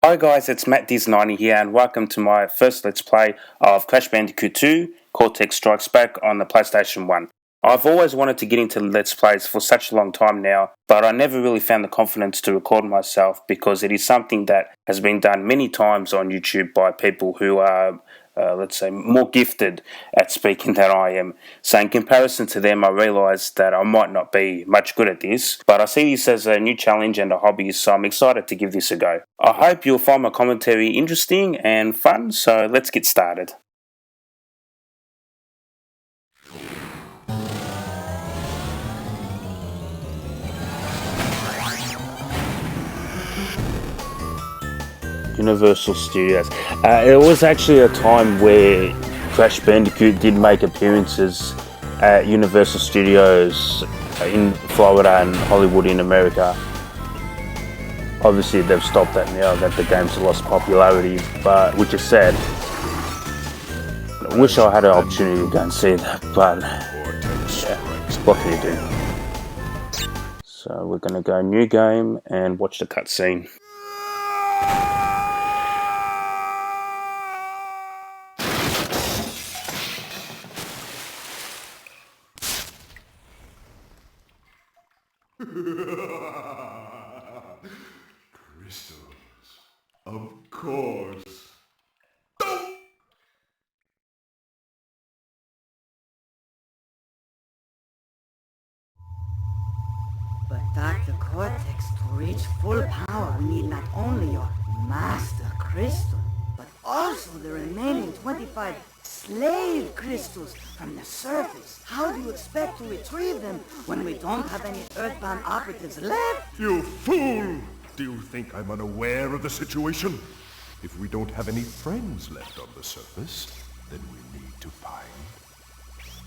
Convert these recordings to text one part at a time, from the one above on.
Hi guys, it's Matt Diz90 here and welcome to my first Let's Play of Crash Bandicoot 2, Cortex Strikes Back on the PlayStation 1. I've always wanted to get into Let's Plays for such a long time now, but I never really found the confidence to record myself because it is something that has been done many times on YouTube by people who are, let's say, more gifted at speaking than I am. So in comparison to them, I realised that I might not be much good at this, but I see this as a new challenge and a hobby, so I'm excited to give this a go. I hope you'll find my commentary interesting and fun, so let's get started. Universal Studios. It was actually a time where Crash Bandicoot did make appearances at Universal Studios in Florida and Hollywood in America. Obviously they've stopped that now that the game's lost popularity, but which is sad. I wish I had an opportunity to go and see that, but yeah, what can you do? So we're going to go new game and watch the cutscene. Crystals, of course. But Dr. Cortex, to reach full power, we need not only your master crystal, but also the remaining 25 slave crystals from the surface. How do you expect to retrieve them when we don't have any Earthbound operatives left? You fool! Do you think I'm unaware of the situation? If we don't have any friends left on the surface, then we need to find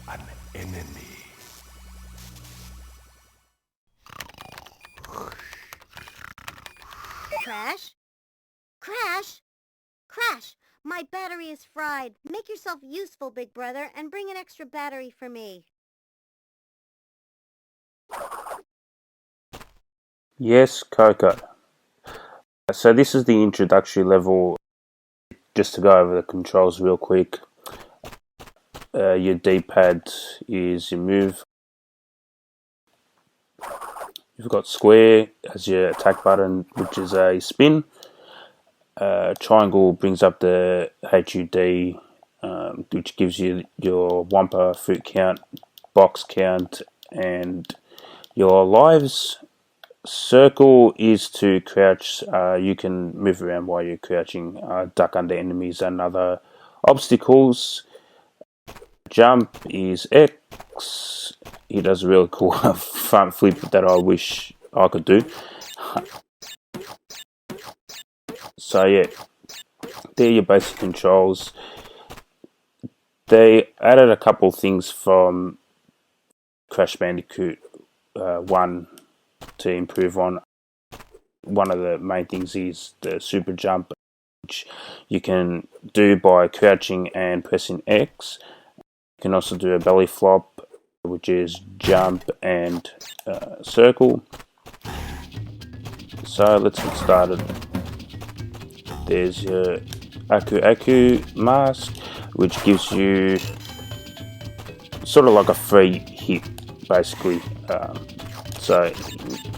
an enemy. Crash? Crash? Crash! My battery is fried. Make yourself useful, big brother, and bring an extra battery for me. Yes, Coco. So this is the introductory level. Just to go over the controls real quick. Your D-pad is your move. You've got square as your attack button, which is a spin. Triangle brings up the HUD, which gives you your Wumpa fruit count, box count, and your lives. Circle is to crouch. You can move around while you're crouching, duck under enemies and other obstacles. Jump is X. He does a really cool front flip that I wish I could do. So yeah, they're your basic controls. They added a couple things from Crash Bandicoot 1 to improve on. One of the main things is the super jump, which you can do by crouching and pressing X. You can also do a belly flop, which is jump and circle. So let's get started. There's your Aku mask, which gives you sort of like a free hit, basically. So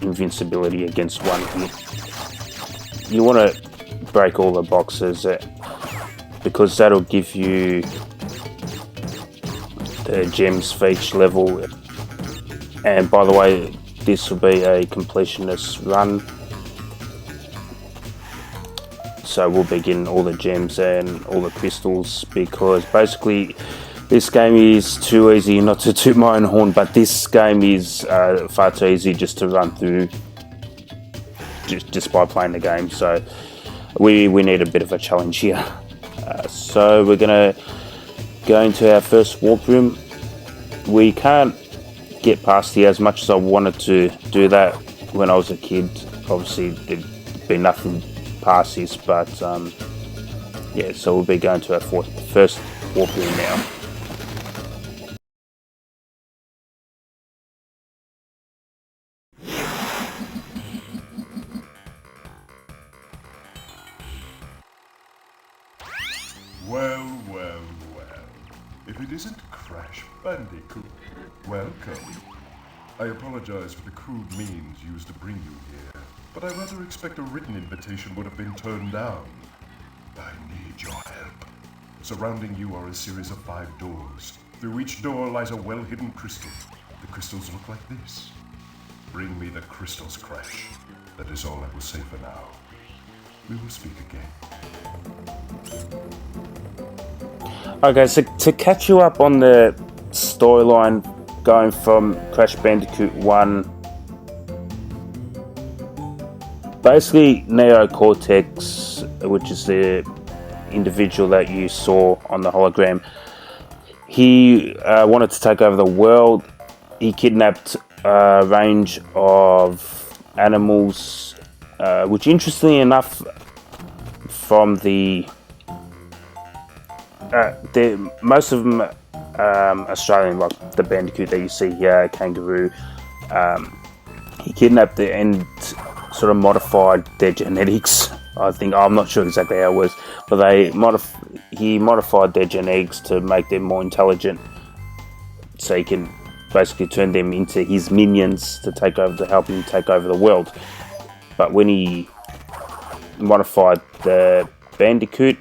invincibility against one hit. You want to break all the boxes because that'll give you the gems for each level. And by the way, this will be a completionist run, so we'll be getting all the gems and all the crystals, because basically this game is too easy, not to toot my own horn, but this game is far too easy just to run through just by playing the game. So we need a bit of a challenge here. So we're gonna go into our first warp room. We can't get past here as much as I wanted to do that when I was a kid. Obviously there'd be nothing past this, but yeah, so we'll be going to our first warp room now. Well, well, well. If it isn't Crash Bandicoot, welcome. I apologize for the crude means used to bring you here, but I rather expect a written invitation would have been turned down. I need your help. Surrounding you are a series of 5 doors. Through each door lies a well-hidden crystal. The crystals look like this. Bring me the crystals, Crash. That is all I will say for now. We will speak again. Okay, so to catch you up on the storyline going from Crash Bandicoot 1, basically Neo Cortex, which is the individual that you saw on the hologram, he wanted to take over the world. He kidnapped a range of animals, which interestingly enough, from most of them Australian, like the Bandicoot that you see here, kangaroo. He kidnapped it and sort of modified their genetics. I'm not sure exactly how it was, but he modified their genetics to make them more intelligent, so he can basically turn them into his minions to help him take over the world. But when he modified the Bandicoot,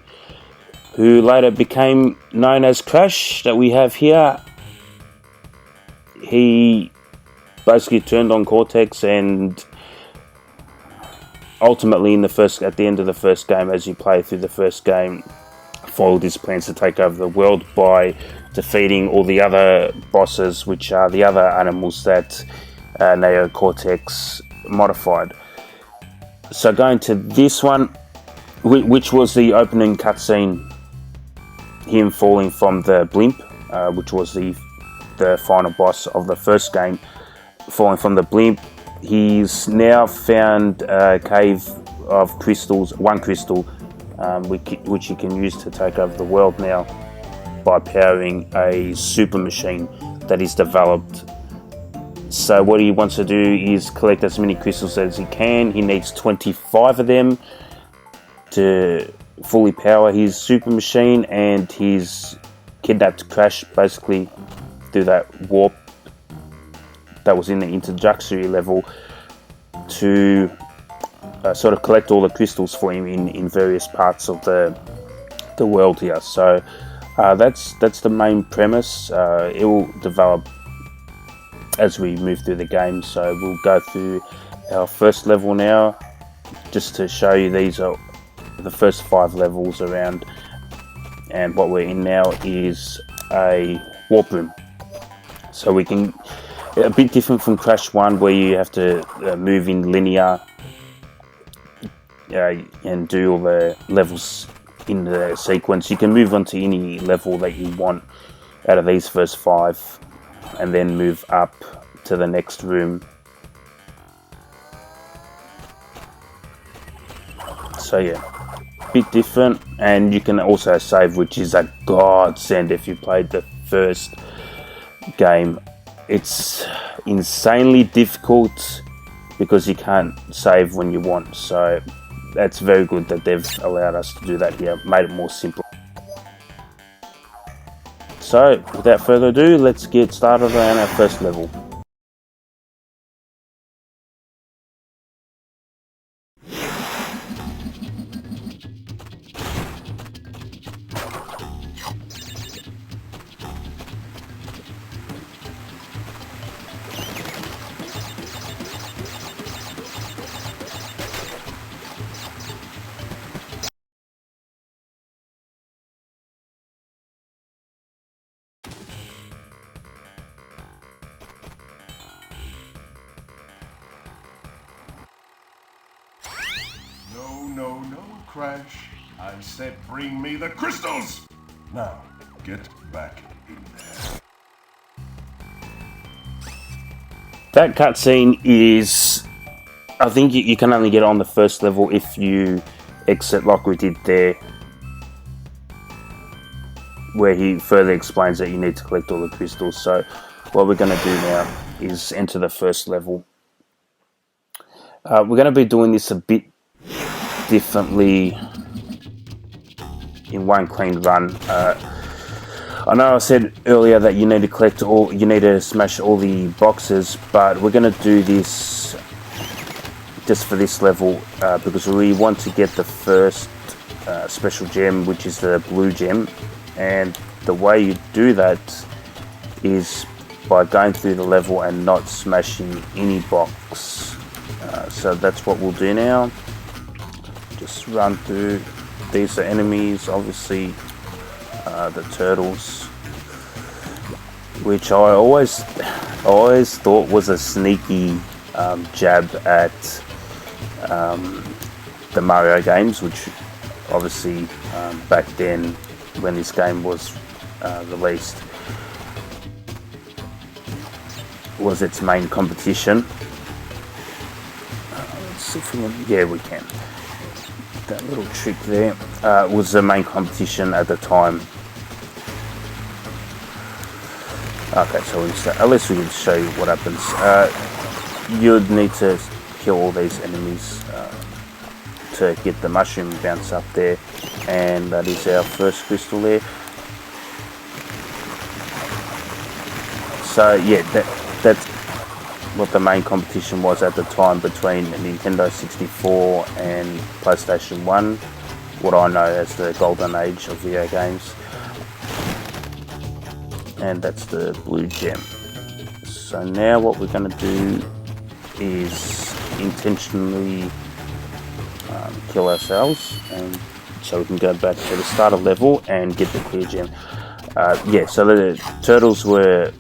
who later became known as Crash, that we have here, he basically turned on Cortex, and ultimately at the end of the first game, as you play through the first game, foiled his plans to take over the world by defeating all the other bosses, which are the other animals that Neo Cortex modified. So going to this one, which was the opening cutscene, him falling from the blimp, which was the final boss of the first game, falling from the blimp. He's now found a cave of crystals, one crystal, which he can use to take over the world now by powering a super machine that he's developed. So what he wants to do is collect as many crystals as he can. He needs 25 of them to fully power his super machine, and he's kidnapped Crash basically through that warp that was in the introductory level to sort of collect all the crystals for him in various parts of the world here. So that's the main premise. It will develop as we move through the game. So we'll go through our first level now, just to show you these are the first 5 levels around, and what we're in now is a warp room. So we can, a bit different from Crash 1, where you have to move in linear and do all the levels in the sequence. You can move on to any level that you want out of these first 5, and then move up to the next room. So yeah, bit different, and you can also save, which is a godsend if you played the first game. It's insanely difficult because you can't save when you want, so that's very good that they've allowed us to do that here, made it more simple. So without further ado, let's get started on our first level. No, Crash. I said bring me the crystals! Now, get back in there. That cutscene is, I think you can only get on the first level if you exit like we did there, where he further explains that you need to collect all the crystals. So what we're going to do now is enter the first level. We're going to be doing this a bit differently in one clean run. I know I said earlier that you need to smash all the boxes, but we're going to do this just for this level because we want to get the first special gem, which is the blue gem, and the way you do that is by going through the level and not smashing any box. So that's what we'll do now. Just run through. These are enemies, obviously. The turtles, which I always thought was a sneaky jab at the Mario games, which obviously back then when this game was released was its main competition. Let's see if we can, yeah, we can. That little trick there was the main competition at the time. Okay, so at least we can show you what happens. You'd need to kill all these enemies to get the mushroom bounce up there, and that is our first crystal there. So yeah, that's what the main competition was at the time between Nintendo 64 and PlayStation 1, what I know as the golden age of video games. And that's the blue gem. So now what we're going to do is intentionally kill ourselves, and so we can go back to the starter level and get the clear gem. Yeah, so the turtles were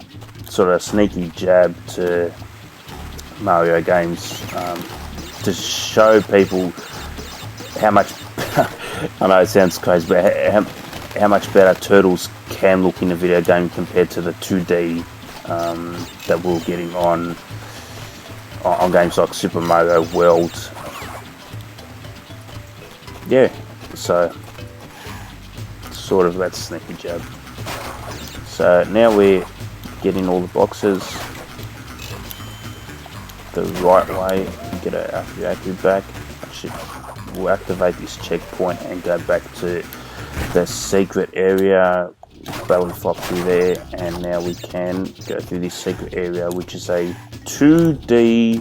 sort of a sneaky jab to Mario games to show people how much I know it sounds crazy, but how much better turtles can look in a video game compared to the 2D that we're getting on games like Super Mario World. Yeah, so sort of that sneaky jab. So now we're getting all the boxes the right way. Get our reactor back. We'll activate this checkpoint and go back to the secret area, belly flop through there, and now we can go through this secret area, which is a 2D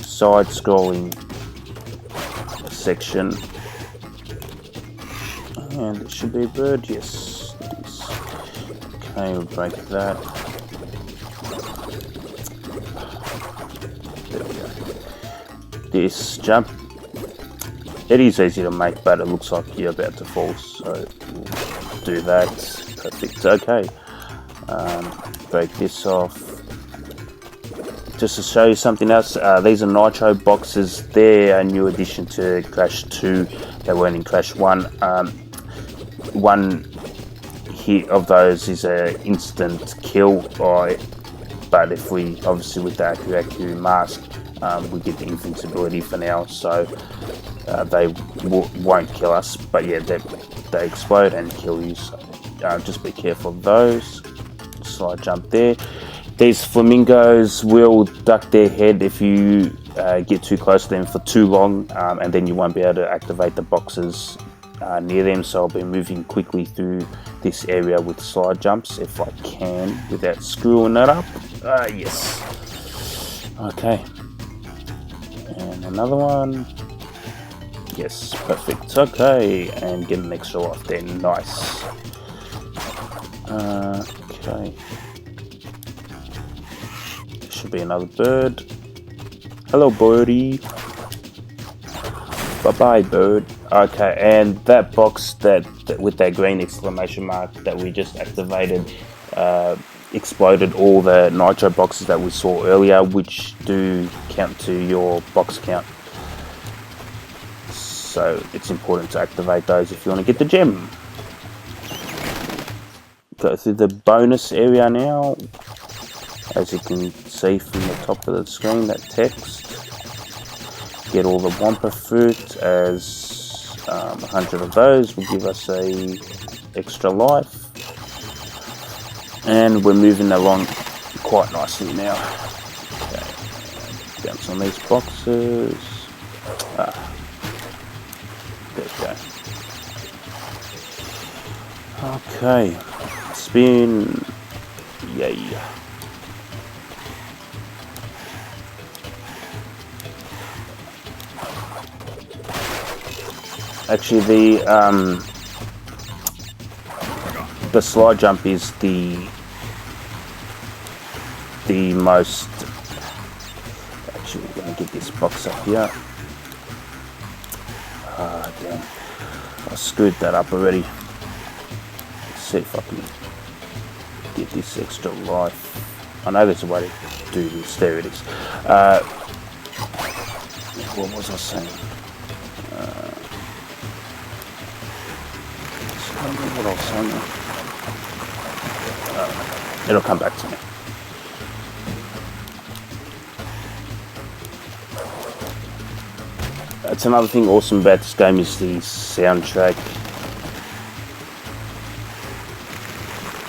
side-scrolling section. And it should be a bird, yes. Okay, we'll break that. There we go. This jump, it is easy to make, but it looks like you're about to fall, so we'll do that. Perfect. Okay. Break this off. Just to show you something else, these are Nitro boxes. They're a new addition to Crash 2. They weren't in Crash 1. One hit of those is an instant kill, but if we, obviously with the Aku mask, we get the invincibility for now, so they won't kill us, but yeah, they explode and kill you, so just be careful of those. Slide jump there. These flamingos will duck their head if you get too close to them for too long, and then you won't be able to activate the boxes near them, so I'll be moving quickly through this area with slide jumps if I can without screwing that up. Yes. Okay. And another one. Yes, perfect. Okay, and get an extra life there. Nice. Okay. There should be another bird. Hello, birdie. Bye-bye, bird. Okay, and that box that with that green exclamation mark that we just activated exploded all the Nitro boxes that we saw earlier, which do count to your box count. So it's important to activate those if you want to get the gem. Go through the bonus area now. As you can see from the top of the screen, that text. Get all the Wampa fruit, as 100 of those will give us a extra life. And we're moving along quite nicely now. Okay. Bounce on these boxes. There we go. Okay, spin, yay. Actually, the slide jump is the most. Actually, we're gonna get this box up here. Ah, damn! I screwed that up already. Let's see if I can get this extra life. I know there's a way to do this. There it is. What was I saying? I don't know what I was saying now. It'll come back to me. That's another thing awesome about this game is the soundtrack.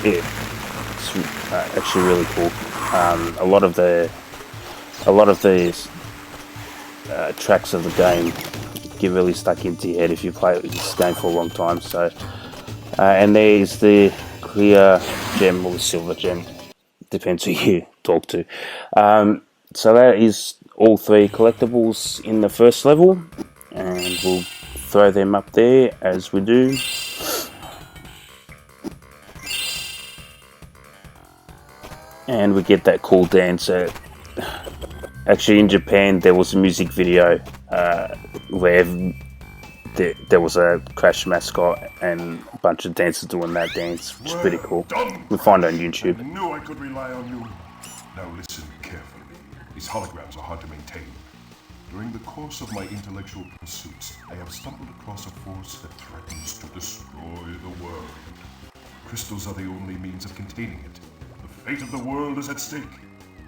It's actually really cool. A lot of the tracks of the game get really stuck into your head if you play this game for a long time. So, and there's the clear gem or the silver gem, depends who you talk to. So that is all 3 collectibles in the first level, and we'll throw them up there as we do. And we get that cool dance. Actually, in Japan, there was a music video where there was a Crash mascot and a bunch of dancers doing that dance, which is pretty cool. You'll find it on YouTube. I knew I could rely on you. Now listen carefully. These holograms are hard to maintain. During the course of my intellectual pursuits, I have stumbled across a force that threatens to destroy the world. Crystals are the only means of containing it. The fate of the world is at stake.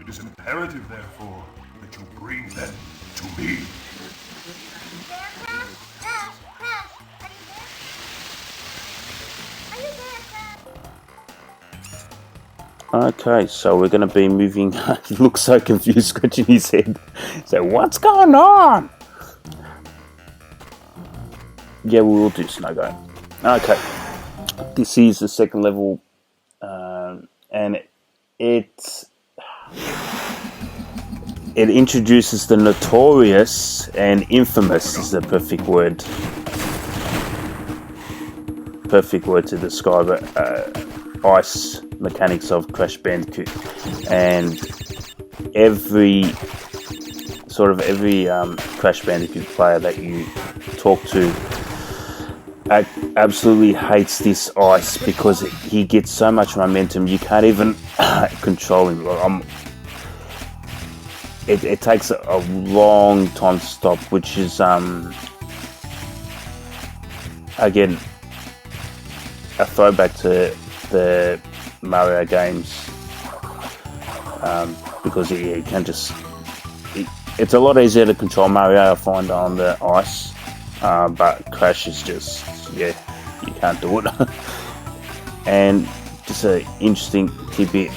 It is imperative, therefore, that you bring them to me. Crash, are you there? Are you there, Crash? Okay, so we're going to be moving. He looks so confused, scratching his head. So, what's going on? Yeah, we will do Snowgo. Okay, this is the second level, and it introduces the notorious and infamous is the perfect word to describe it. Ice mechanics of Crash Bandicoot, and every Crash Bandicoot player that you talk to absolutely hates this ice because he gets so much momentum you can't even control him. It takes a long time to stop, which is again a throwback to the Mario games, because you can just it's a lot easier to control Mario, I find, on the ice, but Crash is just, yeah, you can't do it. And just an interesting tidbit,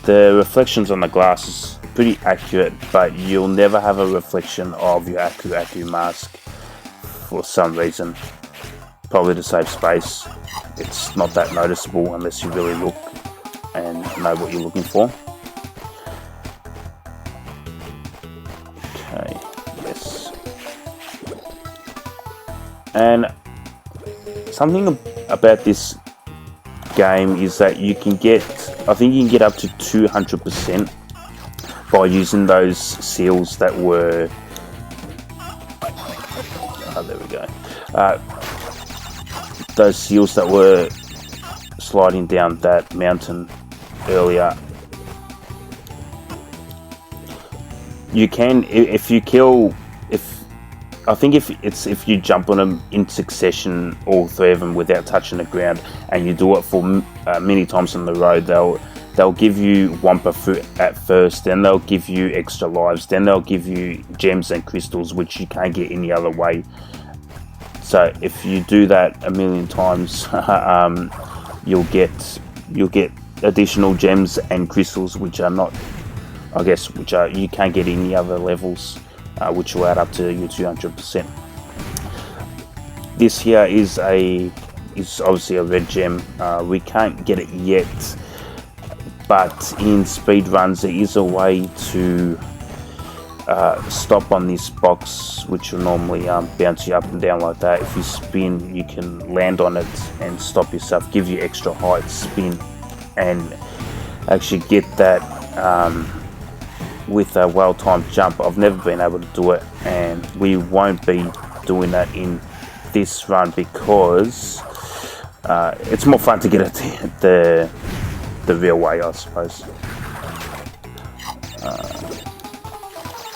the reflections on the glass is pretty accurate, but you'll never have a reflection of your Aku mask for some reason. Probably to save space. It's not that noticeable unless you really look and know what you're looking for. Okay, yes. And something about this game is that you can get, I think you can get up to 200% by using those seals that were, there we go. Those seals that were sliding down that mountain earlier. You can, if you jump on them in succession, all 3 of them without touching the ground, and you do it for many times on the road, they'll give you Wumpa fruit at first, then they'll give you extra lives, then they'll give you gems and crystals, which you can't get any other way. So if you do that a million times, you'll get additional gems and crystals, which are not, you can't get any other levels, which will add up to your 200%. this here is obviously a red gem. We can't get it yet, but in speed runs there is a way to stop on this box, which will normally bounce you up and down like that. If you spin, you can land on it and stop yourself, give you extra height, spin, and actually get that with a well-timed jump. I've never been able to do it, and we won't be doing that in this run because it's more fun to get it the real way, I suppose.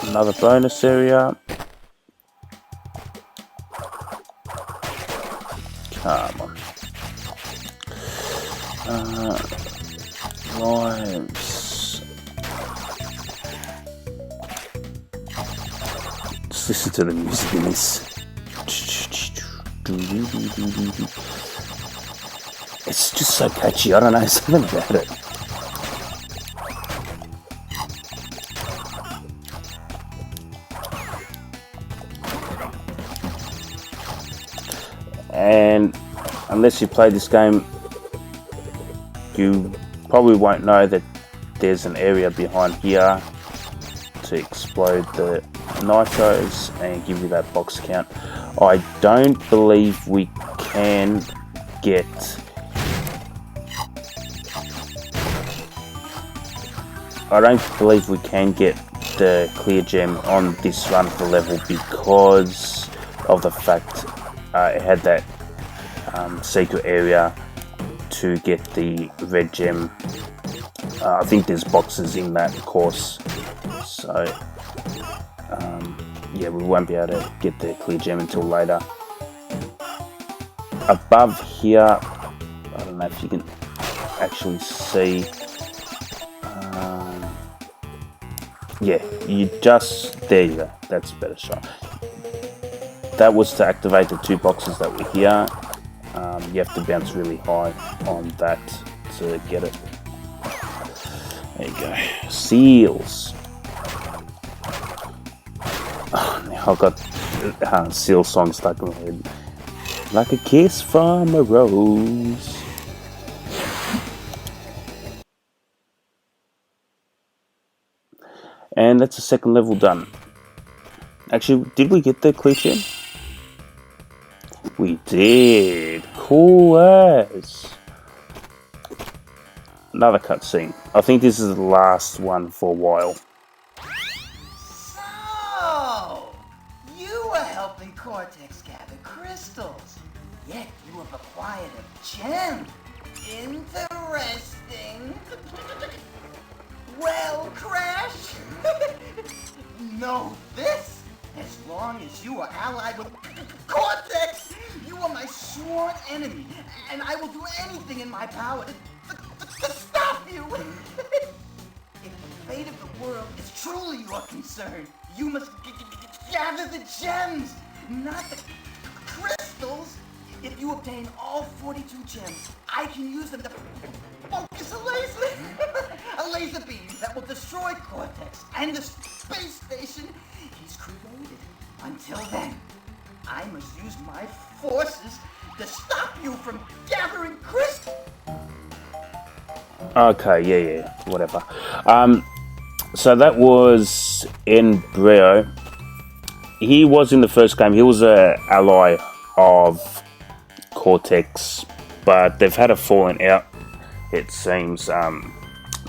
Another bonus area. Come on. Lives. Just listen to the music in this. It's just so catchy. I don't know, something about it. And unless you play this game, you probably won't know that there's an area behind here to explode the nitros and give you that box count. I don't believe we can get the clear gem on this run of the level because of the fact it had that secret area to get the red gem. I think there's boxes in that course, so yeah, we won't be able to get the clear gem until later. Above here, I don't know if you can actually see. Yeah, there you go, that's a better shot. That was to activate the 2 boxes that were here. You have to bounce really high on that to get it. There you go. Seals. Oh, now I've got seal song stuck in my head. Like a kiss from a rose. And that's the second level done. Actually, did we get the clear gem? We did. Cool as. Another cutscene. I think this is the last one for a while. So, you were helping Cortex gather crystals, yet you have acquired a gem. Interesting. Well, Crash, know this. As long as you are allied with Cortex, you are my sworn enemy, and I will do anything in my power to stop you. If the fate of the world is truly your concern, you must gather the gems, not the crystals. If you obtain all 42 gems, I can use them to focus a laser beam that will destroy Cortex and the space station he's created. Until then, I must use my forces to stop you from gathering crystals. Okay, yeah, whatever. So that was Embryo. He was in the first game. He was an ally of Cortex, but they've had a falling out, it seems,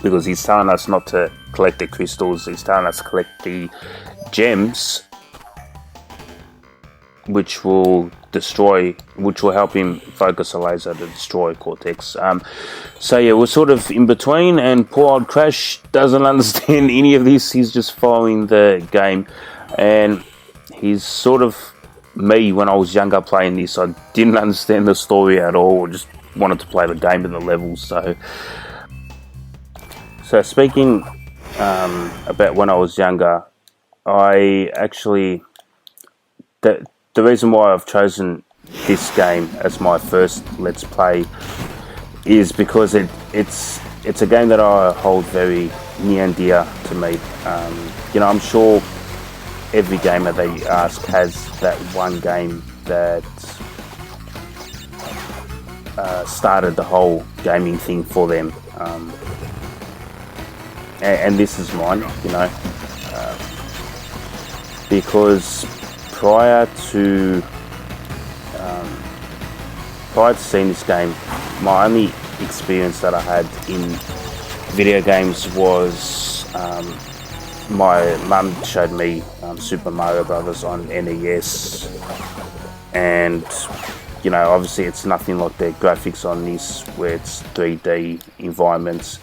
because he's telling us not to collect the crystals. He's telling us to collect the gems, which will help him focus a laser to destroy Cortex. So yeah, we're sort of in between, and poor old Crash doesn't understand any of this. He's just following the game, and he's sort of me when I was younger playing this. I didn't understand the story at all. I just wanted to play the game and the levels. So speaking about when I was younger, I actually the reason why I've chosen this game as my first Let's Play is because it's a game that I hold very near and dear to me. I'm sure every gamer they ask has that one game that started the whole gaming thing for them. And this is mine, you know, because prior to seeing this game, my only experience that I had in video games was my mum showed me Super Mario Brothers on NES, and you know, obviously it's nothing like the graphics on this where it's 3D environments.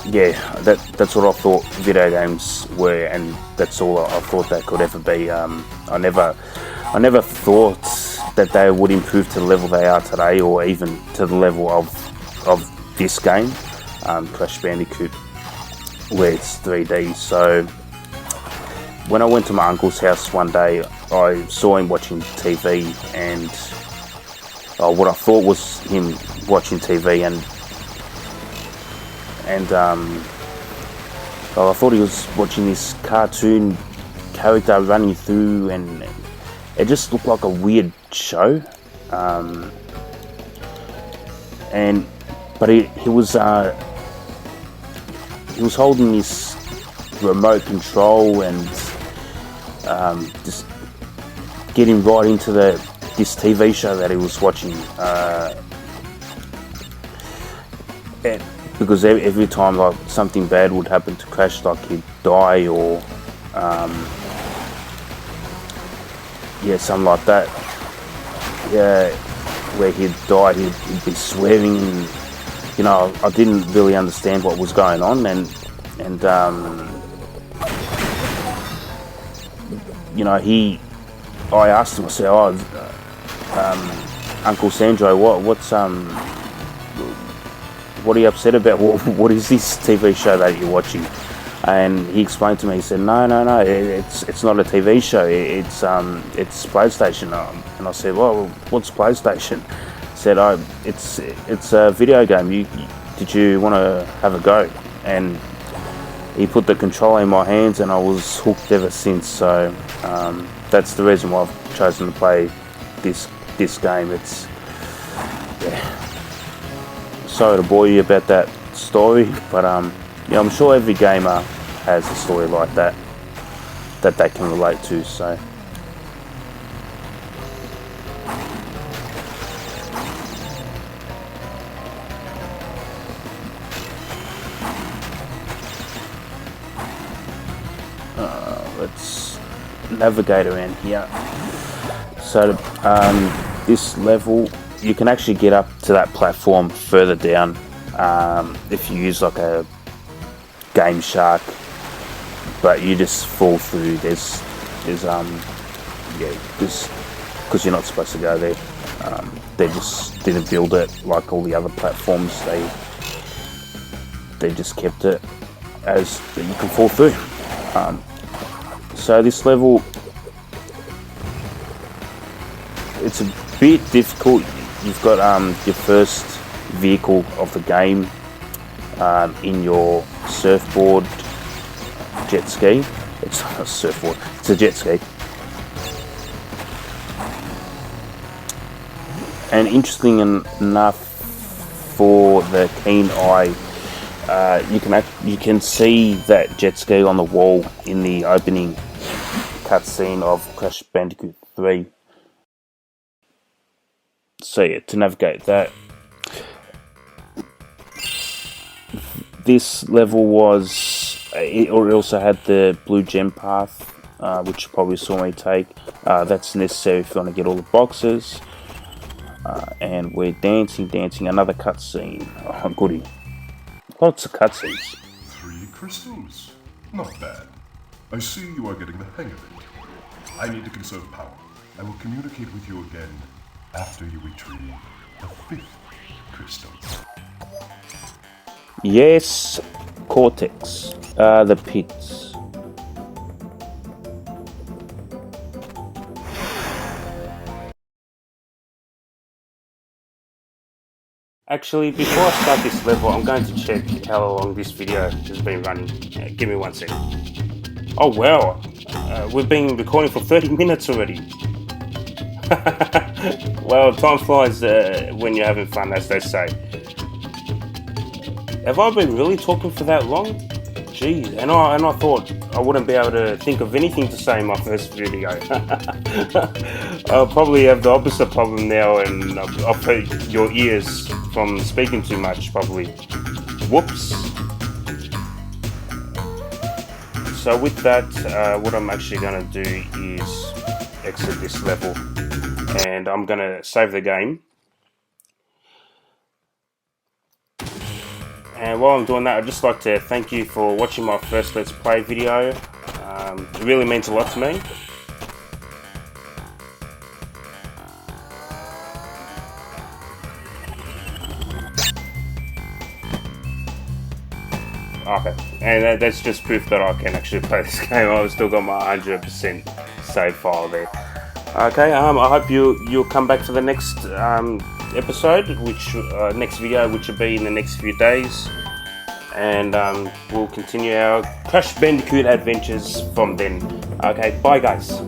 Yeah, that's what I thought video games were, and that's all I thought they could ever be. I never thought that they would improve to the level they are today, or even to the level of this game, Crash Bandicoot, where it's 3D. So when I went to my uncle's house one day, I saw him watching TV, and what I thought was him watching TV, and I thought he was watching this cartoon character running through, and it just looked like a weird show. But he was holding this remote control and just getting right into this TV show that he was watching. Because every time like something bad would happen to Crash, like he'd die or something like that. Yeah, where he'd die, he'd be swearing, and you know, I didn't really understand what was going on, and you know, I asked him, I said, Uncle Sandro, what are you upset about? What is this TV show that you're watching? And he explained to me. He said, no, it's not a TV show. It's PlayStation. And I said, well, what's PlayStation? He said, it's a video game. Did you want to have a go? And he put the controller in my hands, and I was hooked ever since. So that's the reason why I've chosen to play this game. It's sorry to bore you about that story, but yeah, I'm sure every gamer has a story like that they can relate to. So let's navigate around here. So this level, you can actually get up to that platform further down if you use like a Game Shark, but you just fall through. There's because you're not supposed to go there. They just didn't build it like all the other platforms. They just kept it as that you can fall through. So this level, it's a bit difficult. You've got your first vehicle of the game in your surfboard jet ski. It's not a surfboard, it's a jet ski. And interesting enough for the keen eye, you can see that jet ski on the wall in the opening cutscene of Crash Bandicoot 3. So yeah, to navigate that, this level it also had the blue gem path, which you probably saw me take. That's necessary if you want to get all the boxes. And we're dancing, another cutscene. Oh, goody. Lots of cutscenes. 3 crystals. Not bad. I see you are getting the hang of it. I need to conserve power. I will communicate with you again after you retrieve the 5th crystal. Yes, Cortex. The pits. Actually, before I start this level, I'm going to check how long this video has been running. Give me 1 second. Oh wow, we've been recording for 30 minutes already. Well, time flies when you're having fun, as they say. Have I been really talking for that long? Jeez, and I thought I wouldn't be able to think of anything to say in my first video. I'll probably have the opposite problem now, and I've hurt your ears from speaking too much, probably. Whoops. So with that, what I'm actually going to do is exit this level, and I'm going to save the game. And while I'm doing that, I'd just like to thank you for watching my first Let's Play video. It really means a lot to me. Okay, and that's just proof that I can actually play this game. I've still got my 100% save file there. Okay, I hope you'll come back for the next episode, next video, which will be in the next few days, and we'll continue our Crash Bandicoot adventures from then. Okay, bye guys.